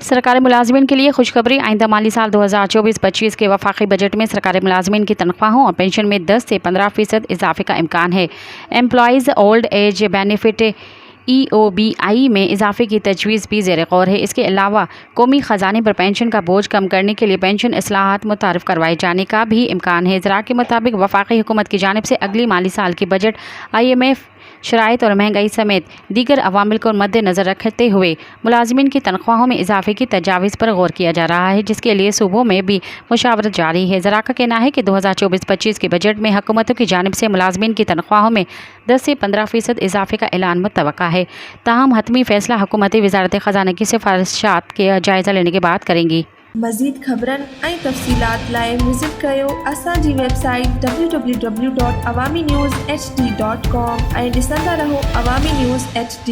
सरकारी मुलाजमीन के लिए खुशखबरी। आइंदा माली साल 2024-25 के वफाकी बजट में सरकारी मुलाजमीन की तनख्वाहों और पेंशन में 10 से 15% इजाफे का इम्कान है। Employees old age benefit EOBI में इजाफे की तजवीज़ भी ज़ेर गौर है। इसके अलावा कौमी ख़जाने पर पेंशन का बोझ कम करने के लिए पेंशन इस्लाहात मुतारिफ करवाए जाने का भी इम्कान है। ज़रा के मुताबिक वफाकी हुकूमत की जानिब से अगली माली साल की बजट IMF शराइत और महंगाई समेत दीगर अवामिल को मद्देनज़र रखते हुए मुलाजमीन की तनख्वाहों में इजाफे की तजावीज़ पर गौर किया जा रहा है, जिसके लिए सूबों में भी मुशावरत जारी है। ज़रा का कहना है कि 2024-25 के बजट में हुकूमतों की जानिब से मुलाजमीन की तनख्वाहों में 10 से 15% इजाफे का ऐलान मुतवक्का है। ताहम हतमी फैसला हुकूमती वज़ारत ख़जाना की सिफारिशात के जायज़ा लेने के बाद करेंगी। मज़ीद ख़बरन ऐं तफ़सीलात लाइ विज़िट कयो असांजी वेबसाइट www.awamiNewsHD.com ऐं ॾिसंदा रहो अवामी न्यूज़ HD।